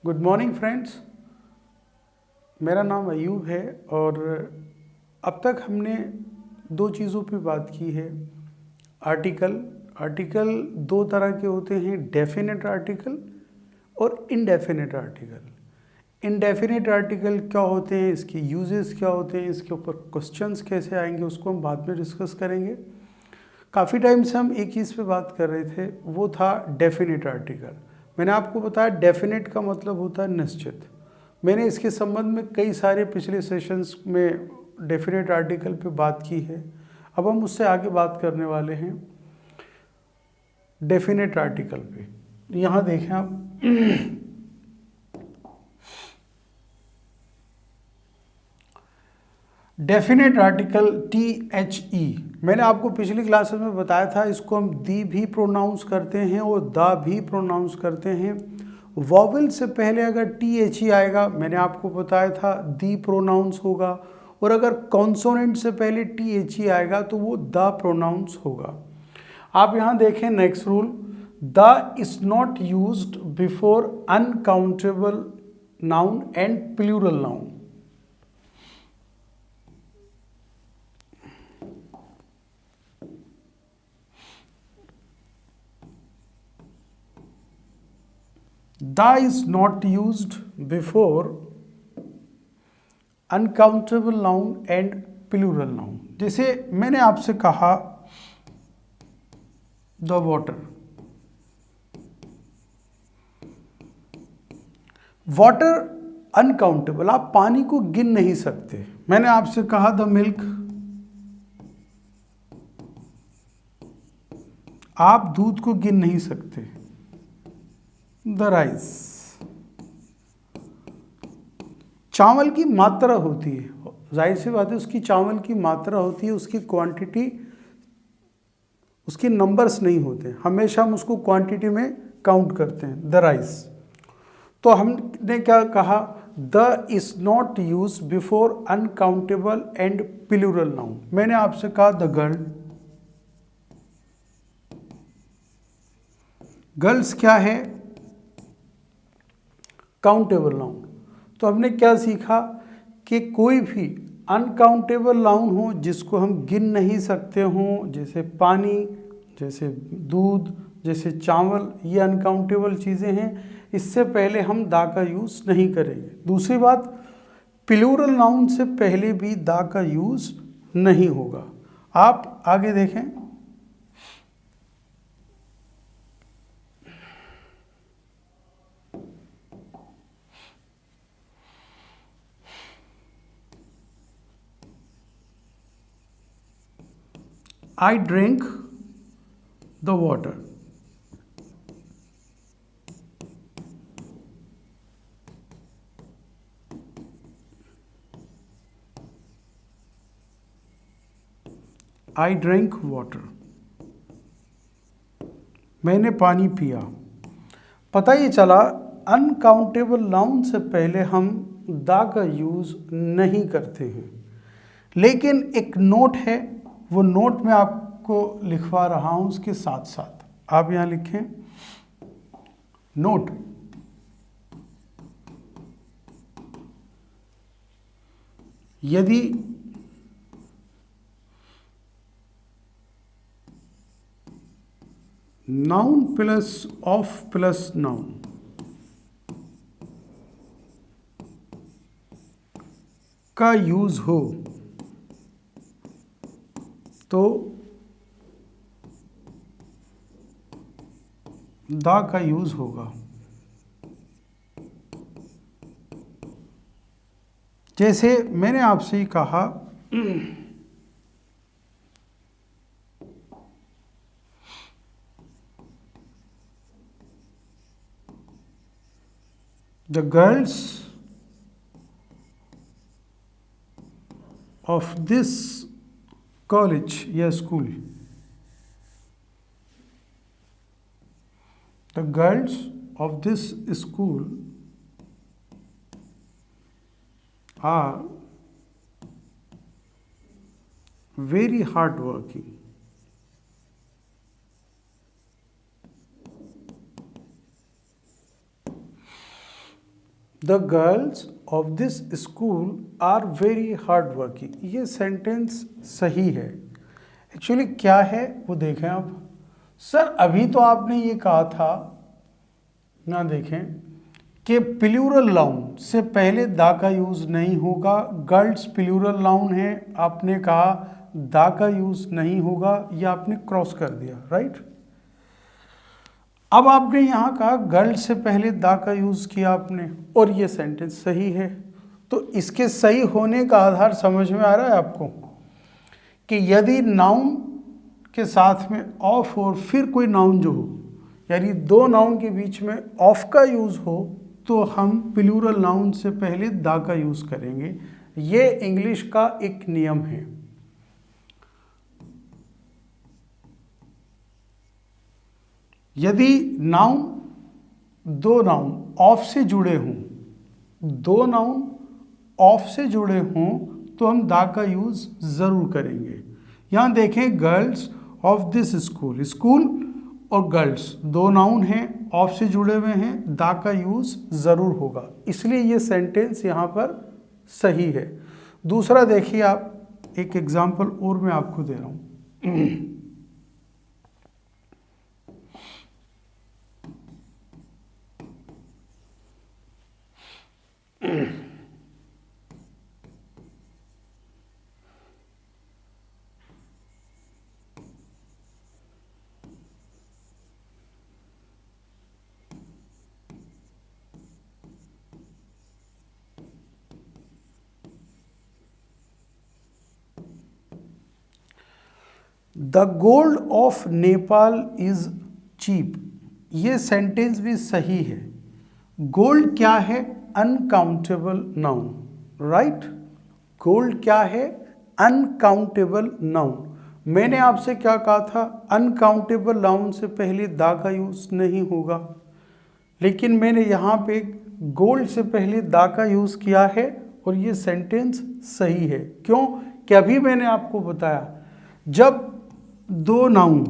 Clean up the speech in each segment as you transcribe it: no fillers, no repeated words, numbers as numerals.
Good morning friends. मेरा नाम अयूब है और अब तक हमने दो चीज़ों पे बात की है। आर्टिकल आर्टिकल दो तरह के होते हैं, डेफिनेट आर्टिकल और इनडेफिनेट आर्टिकल। इनडेफिनेट आर्टिकल क्या होते हैं, इसके यूजेस क्या होते हैं, इसके ऊपर क्वेश्चंस कैसे आएंगे, उसको हम बाद में डिस्कस करेंगे। काफ़ी टाइम से हम एक चीज़ पे बात कर रहे थे, वो था डेफिनेट आर्टिकल। मैंने आपको बताया डेफिनेट का मतलब होता है निश्चित। मैंने इसके संबंध में कई सारे पिछले सेशंस में डेफिनेट आर्टिकल पे बात की है। अब हम उससे आगे बात करने वाले हैं डेफिनेट आर्टिकल पे। यहाँ देखें आप डेफिनेट आर्टिकल THE। मैंने आपको पिछली क्लासेस में बताया था, इसको हम दी भी प्रोनाउंस करते हैं और दा भी प्रोनाउंस करते हैं। वॉवेल से पहले अगर THE आएगा, मैंने आपको बताया था दी प्रोनाउंस होगा, और अगर कॉन्सोनेंट से पहले THE आएगा तो वो द प्रोनाउंस होगा। आप यहाँ देखें next rule, the is not used before uncountable noun and plural noun. The is not used before uncountable noun and plural noun। जैसे मैंने आपसे कहा the water, वाटर अनकाउंटेबल, आप पानी को गिन नहीं सकते। मैंने आपसे कहा द मिल्क, आप दूध को गिन नहीं सकते। द राइस, चावल की मात्रा होती है, जाहिर सी बात है उसकी चावल की मात्रा होती है, उसकी क्वांटिटी, उसके नंबर्स नहीं होते, हमेशा हम उसको क्वांटिटी में काउंट करते हैं। द राइस, तो हमने क्या कहा, the is not use before uncountable and plural noun. मैंने आपसे कहा द गर्ल, गर्ल्स क्या है, काउंटेबल नाउन। तो हमने क्या सीखा कि कोई भी अनकाउंटेबल नाउन हो जिसको हम गिन नहीं सकते हों, जैसे पानी, जैसे दूध, जैसे चावल, ये अनकाउंटेबल चीज़ें हैं, इससे पहले हम दा का यूज़ नहीं करेंगे। दूसरी बात, प्लूरल नाउन से पहले भी दा का यूज़ नहीं होगा। आप आगे देखें, I drink the water। I drink water, मैंने पानी पिया। पता ये चला अनकाउंटेबल नाउन से पहले हम दा का यूज़ नहीं करते हैं। लेकिन एक नोट है, वो नोट मैं आपको लिखवा रहा हूँ उसके साथ साथ। आप यहाँ लिखें नोट, यदि noun plus of plus noun का यूज हो तो दा का यूज होगा। जैसे मैंने आपसे ही कहा the girls of this college या school, the girls of this school are very hard working. The girls of this school are very hard working. ये सेंटेंस सही है। एक्चुअली क्या है वो देखें आप। सर अभी तो आपने ये कहा था ना, देखें कि प्लूरल नाउन से पहले दा का यूज़ नहीं होगा। गर्ल्स प्लूरल नाउन है, आपने कहा दा का यूज़ नहीं होगा, या आपने क्रॉस कर दिया, राइट। अब आपने यहाँ कहा गर्ल्स से पहले दा का यूज़ किया आपने, और ये सेंटेंस सही है। तो इसके सही होने का आधार समझ में आ रहा है आपको, कि यदि नाउन के साथ में ऑफ और फिर कोई नाउन जो हो, यानी दो नाउन के बीच में ऑफ का यूज़ हो, तो हम प्लूरल नाउन से पहले दा का यूज़ करेंगे। ये इंग्लिश का एक नियम है। यदि नाउन दो नाउन ऑफ से जुड़े हों, दो नाउन ऑफ से जुड़े हों, तो हम दा का यूज़ ज़रूर करेंगे। यहाँ देखें girls of this school, school और गर्ल्स दो नाउन हैं, ऑफ से जुड़े हुए हैं, दा का यूज़ ज़रूर होगा, इसलिए ये सेंटेंस यहाँ पर सही है। दूसरा देखिए आप, एक एग्जाम्पल और मैं आपको दे रहा हूँ। The gold of Nepal is cheap. ये सेंटेंस भी सही है। गोल्ड क्या है? Uncountable noun, right. गोल्ड क्या है? Uncountable noun. मैंने आपसे क्या कहा था? अनकाउंटेबल नाउन से पहले दा का यूज नहीं होगा, लेकिन मैंने यहाँ पे गोल्ड से पहले दा का यूज किया है, और ये सेंटेंस सही है। क्यों? कि अभी मैंने आपको बताया, जब दो नाउन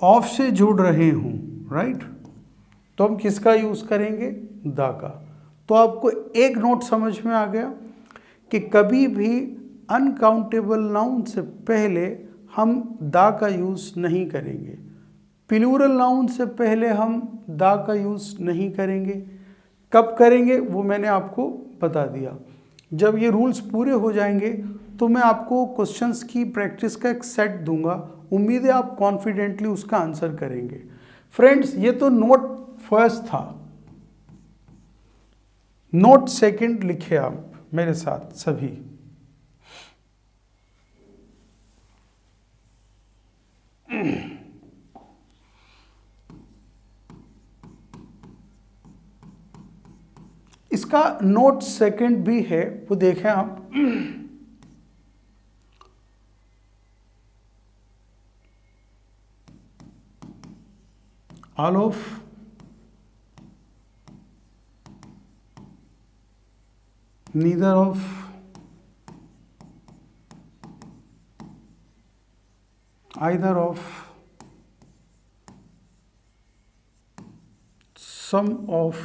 ऑफ से जुड़ रहे हों, राइट, तो हम किसका यूज करेंगे? दा का। तो आपको एक नोट समझ में आ गया कि कभी भी अनकाउंटेबल नाउन से पहले हम दा का यूज नहीं करेंगे। प्लूरल नाउन से पहले हम दा का यूज नहीं करेंगे। कब करेंगे वो मैंने आपको बता दिया। जब ये रूल्स पूरे हो जाएंगे तो मैं आपको क्वेश्चंस की प्रैक्टिस का एक सेट दूंगा। उम्मीद है आप कॉन्फिडेंटली उसका आंसर करेंगे। फ्रेंड्स, ये तो नोट फर्स्ट था। नोट सेकंड लिखे आप मेरे साथ सभी। इसका नोट सेकंड भी है, वो देखें आप। All of neither of either of sum of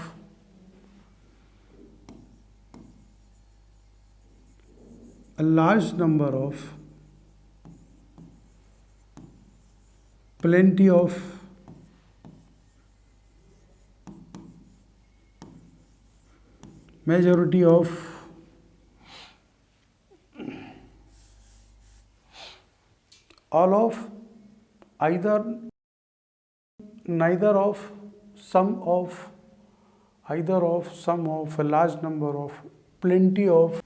a large number of plenty of majority of all of either neither of sum of either of sum of a large number of plenty of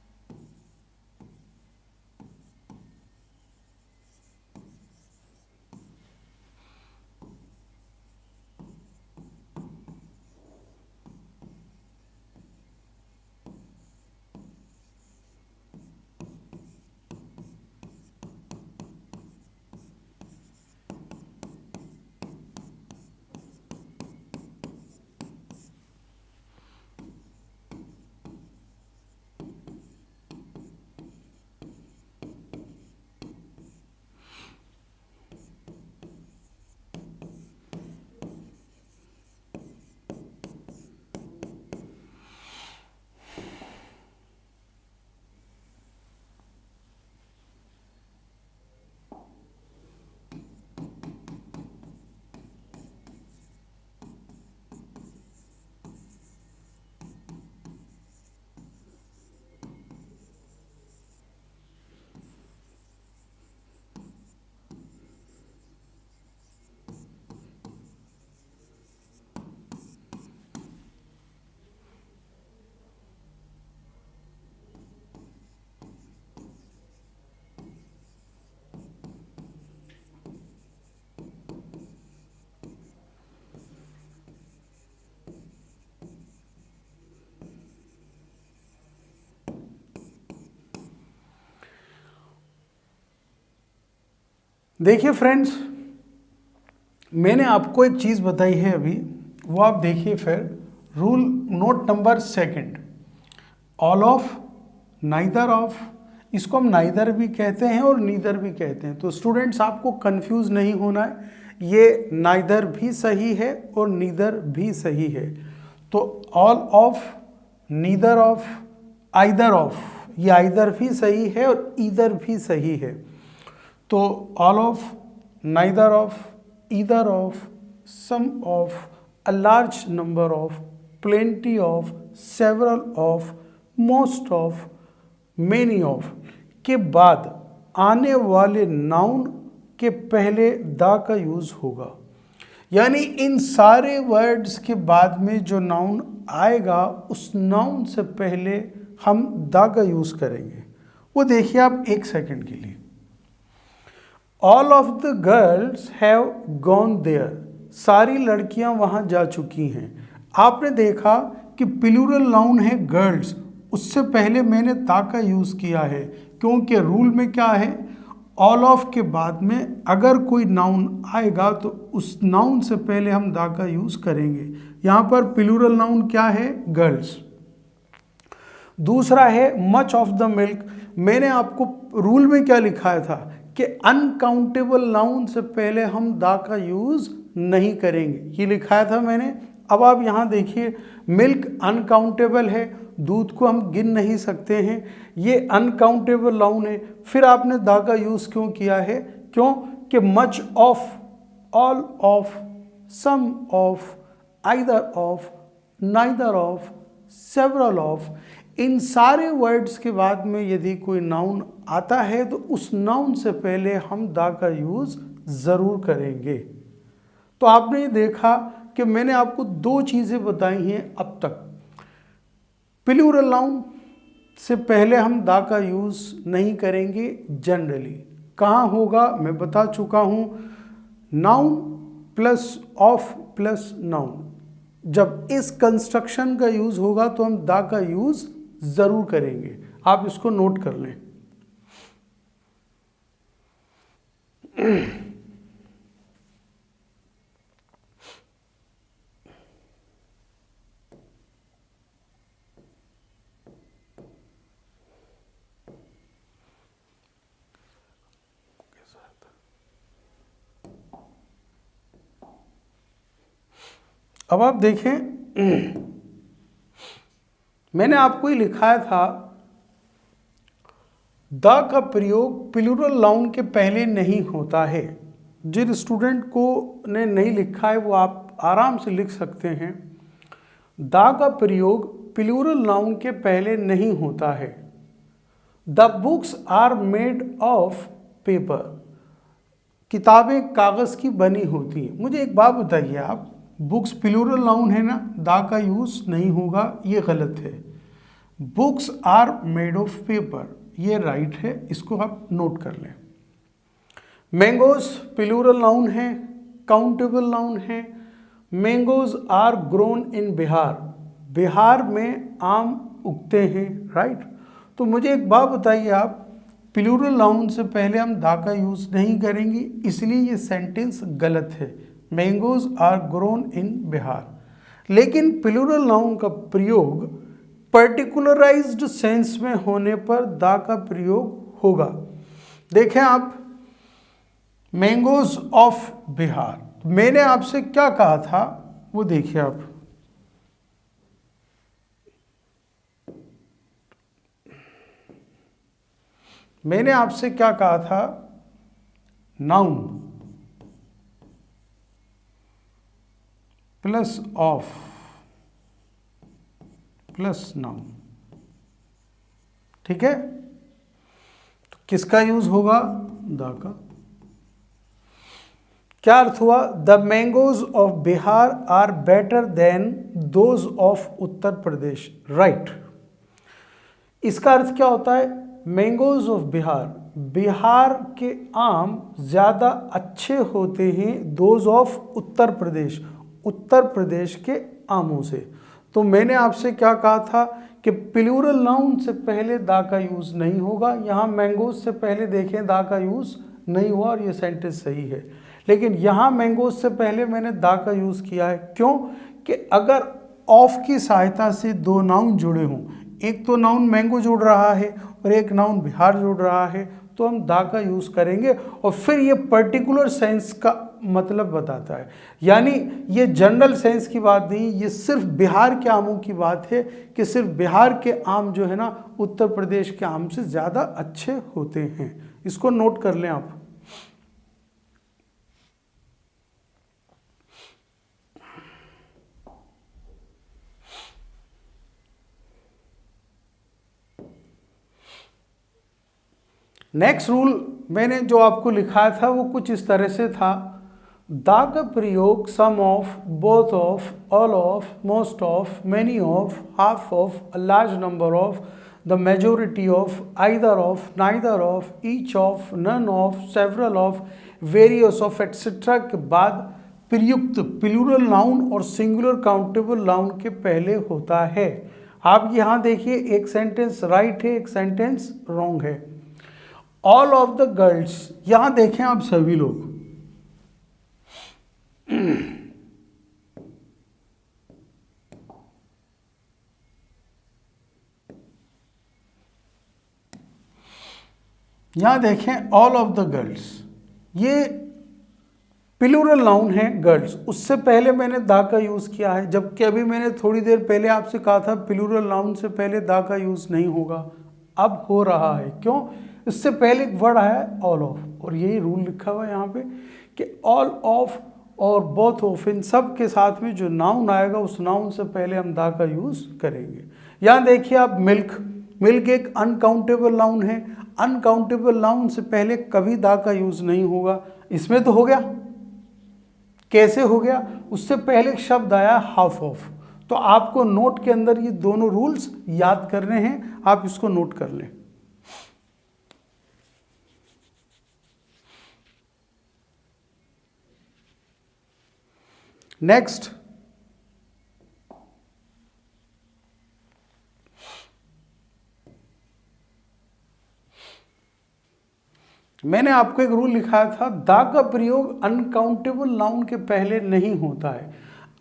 देखिए friends, मैंने आपको एक चीज़ बताई है अभी, वो आप देखिए फिर। Rule note number second, all of, neither of, इसको हम नाइदर भी कहते हैं और नीदर भी कहते हैं। तो स्टूडेंट्स आपको कंफ्यूज नहीं होना है, ये नाइदर भी सही है और नीदर भी सही है। तो all of, neither of, either of, ये आइदर भी सही है और ईदर भी सही है। तो all of, neither of, either of, some of, a large number of, plenty of, several of, most of, many of के बाद आने वाले नाउन के पहले द का यूज होगा। यानी इन सारे वर्ड्स के बाद में जो नाउन आएगा उस नाउन से पहले हम द का यूज करेंगे। वो देखिए आप एक सेकंड के लिए। All of the girls have gone there, सारी लड़कियां वहां जा चुकी हैं। आपने देखा कि प्लूरल नाउन है गर्ल्स, उससे पहले मैंने ता का यूज किया है, क्योंकि रूल में क्या है, ऑल ऑफ के बाद में अगर कोई नाउन आएगा तो उस नाउन से पहले हम दा का यूज करेंगे। यहां पर प्लूरल नाउन क्या है, गर्ल्स। दूसरा है मच ऑफ द मिल्क। मैंने आपको रूल में क्या लिखाया था कि अनकाउंटेबल नाउन से पहले हम दा का यूज नहीं करेंगे, ये लिखाया था मैंने। अब आप यहाँ देखिए, मिल्क अनकाउंटेबल है, दूध को हम गिन नहीं सकते हैं, ये अनकाउंटेबल नाउन है। फिर आपने दा का यूज क्यों किया है, क्यों कि much of, all of, some of, either of, neither of, several of, इन सारे वर्ड्स के बाद में यदि कोई नाउन आता है तो उस नाउन से पहले हम दा का यूज जरूर करेंगे। तो आपने ये देखा कि मैंने आपको दो चीजें बताई हैं अब तक। प्लूरल नाउन से पहले हम दा का यूज नहीं करेंगे जनरली। कहाँ होगा मैं बता चुका हूं, noun plus of plus noun. जब इस कंस्ट्रक्शन का यूज होगा तो हम दा का यूज जरूर करेंगे, आप इसको नोट कर लें। अब आप देखें, मैंने आपको ही लिखाया था द का प्रयोग प्लूरल नाउन के पहले नहीं होता है। जिन स्टूडेंट को ने नहीं लिखा है वो आप आराम से लिख सकते हैं। द का प्रयोग प्लूरल नाउन के पहले नहीं होता है। The books are made of paper, किताबें कागज़ की बनी होती हैं। मुझे एक बात बताइए आप, बुक्स प्लूरल नाउन है ना, दा का यूज नहीं होगा, ये गलत है। Books are made of paper, ये राइट है, इसको आप नोट कर लें। मैंगोज प्लूरल नाउन है, काउंटेबल नाउन है। Mangoes are grown in Bihar, Bihar में आम उगते हैं, राइट। तो मुझे एक बात बताइए आप, प्लूरल नाउन से पहले हम दा का यूज नहीं करेंगे, इसलिए ये सेंटेंस गलत है। Mangoes are grown in Bihar. लेकिन प्लूरल नाउन का प्रयोग पर्टिकुलराइज्ड सेंस में होने पर दा का प्रयोग होगा। देखें आप, मैंगोज ऑफ बिहार, मैंने आपसे क्या कहा था वो देखिए आप। मैंने आपसे क्या कहा था, noun plus of plus noun, ठीक है। तो किसका यूज होगा, दा का। क्या अर्थ हुआ, the mangoes of Bihar are better than those of Uttar Pradesh, right. इसका अर्थ क्या होता है, मैंगोज ऑफ बिहार, बिहार के आम ज़्यादा अच्छे होते हैं दोज ऑफ उत्तर प्रदेश, उत्तर प्रदेश के आमों से। तो मैंने आपसे क्या कहा था कि प्लूरल नाउन से पहले दा का यूज़ नहीं होगा। यहाँ मैंगोज से पहले देखें दा का यूज़ नहीं हुआ और ये सेंटेंस सही है। लेकिन यहाँ मैंगोज से पहले मैंने दा का यूज़ किया है, क्यों कि अगर ऑफ की सहायता से दो नाउन जुड़े हों, एक तो नाउन मैंगो जुड़ रहा है और एक नाउन बिहार जुड़ रहा है, तो हम दा का यूज़ करेंगे और फिर ये पर्टिकुलर सेंस का मतलब बताता है। यानी ये जनरल सेंस की बात नहीं, ये सिर्फ बिहार के आमों की बात है कि सिर्फ बिहार के आम जो है ना उत्तर प्रदेश के आम से ज़्यादा अच्छे होते हैं। इसको नोट कर लें आप। नेक्स्ट रूल मैंने जो आपको लिखा था वो कुछ इस तरह से था, दा का प्रयोग some of, both of, all of, most of, many of, half of, a large number of, the majority of, either of, neither of, each of, none of, several of, various of etcetera के बाद प्रयुक्त plural noun और singular countable noun के पहले होता है। आप यहाँ देखिए, एक सेंटेंस राइट है, एक सेंटेंस रॉन्ग है। ऑल ऑफ द गर्ल्स, यहां देखें आप सभी लोग, यहां देखें ऑल ऑफ द गर्ल्स, ये प्लूरल नाउन है गर्ल्स। उससे पहले मैंने दा का यूज किया है, जबकि अभी मैंने थोड़ी देर पहले आपसे कहा था प्लूरल नाउन से पहले दा का यूज नहीं होगा, अब हो रहा है। क्यों? इससे पहले एक वर्ड आया है ऑल ऑफ, और यही रूल लिखा हुआ है यहाँ पे कि ऑल ऑफ और बोथ ऑफ, इन सब के साथ में जो नाउन आएगा उस नाउन से पहले हम दा का यूज करेंगे। यहाँ देखिए आप मिल्क, मिल्क एक अनकाउंटेबल नाउन है, अनकाउंटेबल नाउन से पहले कभी दा का यूज नहीं होगा। इसमें तो हो गया, कैसे हो गया? उससे पहले एक शब्द आया हाफ ऑफ। तो आपको नोट के अंदर ये दोनों रूल्स याद करने हैं, आप इसको नोट कर लें। नेक्स्ट, मैंने आपको एक रूल लिखाया था, दा का प्रयोग अनकाउंटेबल नाउन के पहले नहीं होता है।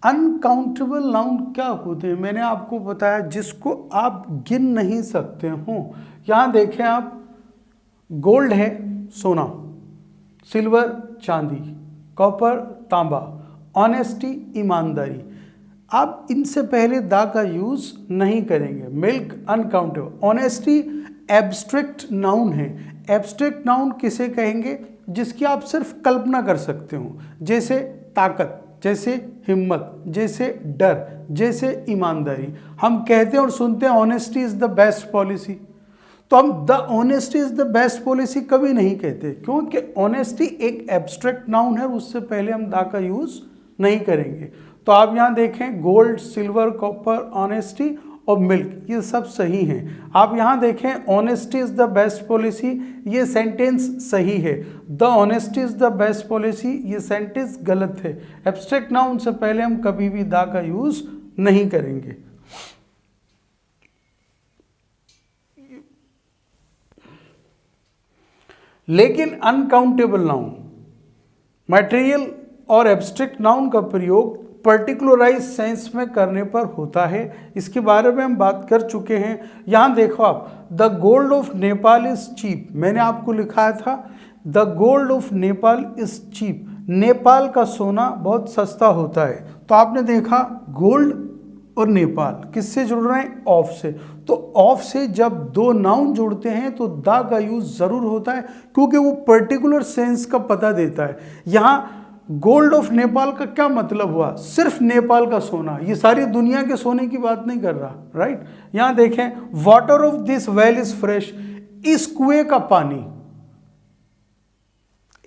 अनकाउंटेबल नाउन क्या होते हैं? मैंने आपको बताया जिसको आप गिन नहीं सकते हो। यहां देखें आप, गोल्ड है सोना, सिल्वर चांदी, कॉपर तांबा, ऑनेस्टी ईमानदारी। आप इनसे पहले दा का यूज नहीं करेंगे। Milk uncountable, honesty abstract noun है। एब्स्ट्रैक्ट नाउन किसे कहेंगे? जिसकी आप सिर्फ कल्पना कर सकते हो, जैसे ताकत, जैसे हिम्मत, जैसे डर, जैसे ईमानदारी। हम कहते हैं और सुनते हैं honesty is the best policy, तो हम the honesty is the best policy कभी नहीं कहते, क्योंकि ऑनेस्टी एक एब्स्ट्रैक्ट नाउन है, उससे पहले हम दा का यूज नहीं करेंगे। तो आप यहां देखें, गोल्ड, सिल्वर, कॉपर, ऑनेस्टी और मिल्क, ये सब सही हैं। आप यहां देखें, honesty is the best policy, ये सेंटेंस सही है। The honesty is the best policy, ये सेंटेंस गलत है। एब्स्ट्रैक्ट नाउन से पहले हम कभी भी दा का यूज नहीं करेंगे। लेकिन अनकाउंटेबल नाउन, मटेरियल और एब्स्ट्रैक्ट नाउन का प्रयोग पर्टिकुलराइज सेंस में करने पर होता है। इसके बारे में हम बात कर चुके हैं। यहां देखो आप, the gold of Nepal is cheap, मैंने आपको लिखा था the gold of Nepal is cheap, Nepal का सोना बहुत सस्ता होता है। तो आपने देखा गोल्ड और नेपाल किससे जुड़ रहे हैं? ऑफ से। तो ऑफ से जब दो नाउन जुड़ते हैं तो दा का यूज जरूर होता है, क्योंकि वो पर्टिकुलर सेंस का पता देता है। यहां गोल्ड ऑफ नेपाल का क्या मतलब हुआ? सिर्फ नेपाल का सोना, ये सारी दुनिया के सोने की बात नहीं कर रहा, राइट। यहां देखें, water of this well is fresh, इस कुएं का पानी,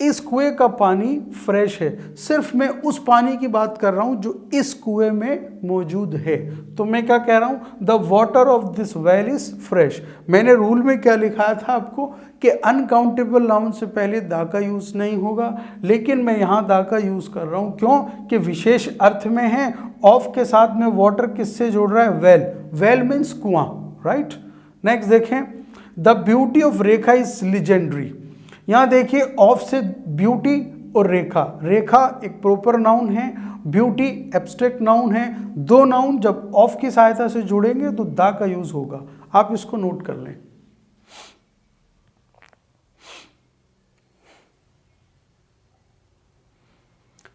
इस कुएं का पानी फ्रेश है। सिर्फ मैं उस पानी की बात कर रहा हूं जो इस कुएं में मौजूद है। तो मैं क्या कह रहा हूं? The water of this well is fresh. मैंने रूल में क्या लिखाया था आपको कि अनकाउंटेबल नाउन से पहले दा का यूज नहीं होगा, लेकिन मैं यहां दा का यूज कर रहा हूं। क्यों? कि विशेष अर्थ में है। ऑफ के साथ में वाटर किससे जोड़ रहा है? वेल, वेल मीन्स कुआं, राइट। नेक्स्ट देखें, the beauty of Rekha is legendary, यहाँ देखिए ऑफ से ब्यूटी और रेखा, रेखा एक प्रॉपर नाउन है, ब्यूटी एब्स्ट्रैक्ट नाउन है। दो नाउन जब ऑफ की सहायता से जुड़ेंगे तो दा का यूज होगा, आप इसको नोट कर लें।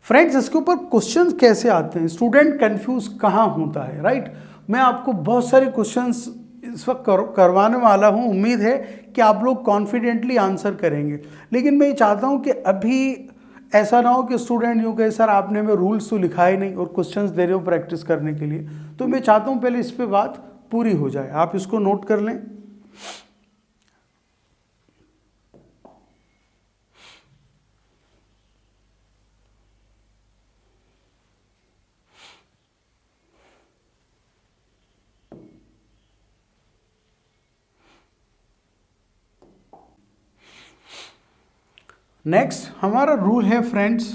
फ्रेंड्स, इसके ऊपर क्वेश्चंस कैसे आते हैं, स्टूडेंट कंफ्यूज कहाँ होता है, राइट। मैं आपको बहुत सारे क्वेश्चंस इस वक्त करवाने वाला हूँ, उम्मीद है कि आप लोग कॉन्फिडेंटली आंसर करेंगे। लेकिन मैं ये चाहता हूँ कि अभी ऐसा ना हो कि स्टूडेंट यूँ कहे सर आपने में रूल्स तो लिखा ही नहीं और क्वेश्चंस दे रहे हो प्रैक्टिस करने के लिए। तो मैं चाहता हूँ पहले इस पर बात पूरी हो जाए, आप इसको नोट कर लें। नेक्स्ट हमारा रूल है फ्रेंड्स,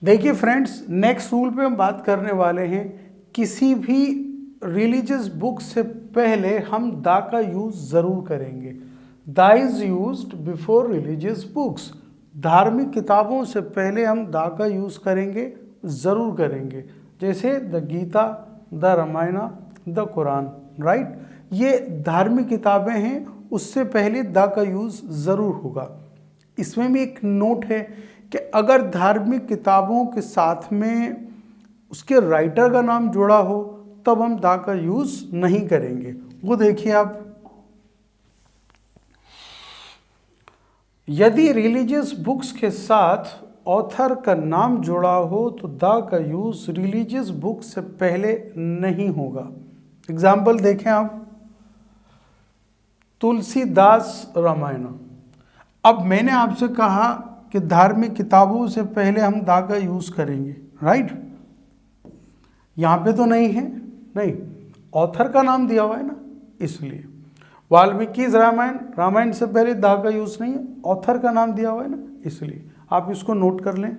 देखिए फ्रेंड्स, नेक्स्ट रूल पे हम बात करने वाले हैं। किसी भी रिलीजियस बुक से पहले हम दा का यूज जरूर करेंगे। दा is used before religious books. धार्मिक किताबों से पहले हम दा का यूज करेंगे, जरूर करेंगे। जैसे the Gita, the Ramayana, the Quran, right. ये धार्मिक किताबें हैं, उससे पहले दा का यूज जरूर होगा। इसमें भी एक नोट है कि अगर धार्मिक किताबों के साथ में उसके राइटर का नाम जुड़ा हो तब हम दा का यूज नहीं करेंगे। वो देखिए आप, यदि रिलीजियस बुक्स के साथ ऑथर का नाम जुड़ा हो तो द का यूज रिलीजियस बुक से पहले नहीं होगा। एग्जाम्पल देखें आप, तुलसीदास रामायण। अब मैंने आपसे कहा कि धार्मिक किताबों से पहले हम द का यूज करेंगे, राइट? यहां पे तो नहीं है, नहीं, ऑथर का नाम दिया हुआ है ना, इसलिए वाल्मीकि रामायण, रामायण से पहले द का यूज नहीं है, ऑथर का नाम दिया हुआ है ना, इसलिए आप इसको नोट कर लें।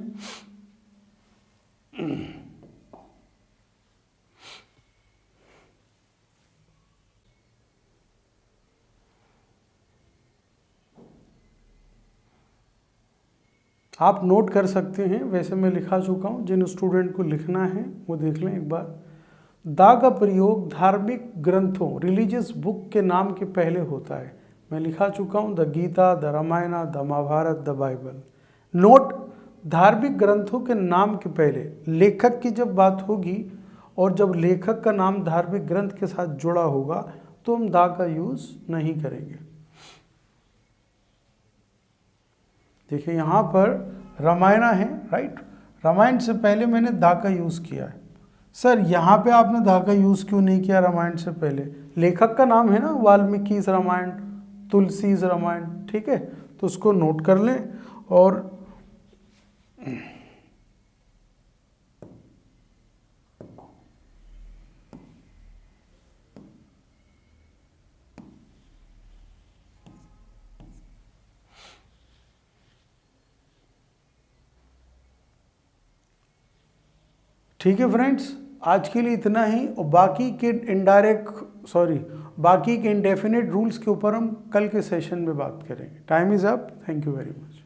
आप नोट कर सकते हैं, वैसे मैं लिखा चुका हूं, जिन स्टूडेंट को लिखना है वो देख लें एक बार। द का प्रयोग धार्मिक ग्रंथों, रिलीजियस बुक के नाम के पहले होता है। मैं लिखा चुका हूं, the Gita, the Ramayana, the Mahabharata, the Bible. Note, धार्मिक ग्रंथों के नाम के पहले लेखक की जब बात होगी और जब लेखक का नाम धार्मिक ग्रंथ के साथ जुड़ा होगा तो हम द का यूज नहीं करेंगे। देखिए यहां पर रामायण है, राइट? रामायण से पहले मैंने द का यूज किया है। सर यहाँ पे आपने द का यूज क्यों नहीं किया रामायण से पहले? लेखक का नाम है ना, वाल्मीकि रामायण, तुलसी रामायण, ठीक है, तो उसको नोट कर लें। और ठीक है फ्रेंड्स, आज के लिए इतना ही। और बाकी के बाकी के इंडेफिनिट रूल्स के ऊपर हम कल के सेशन में बात करेंगे। Time is up, thank you very much.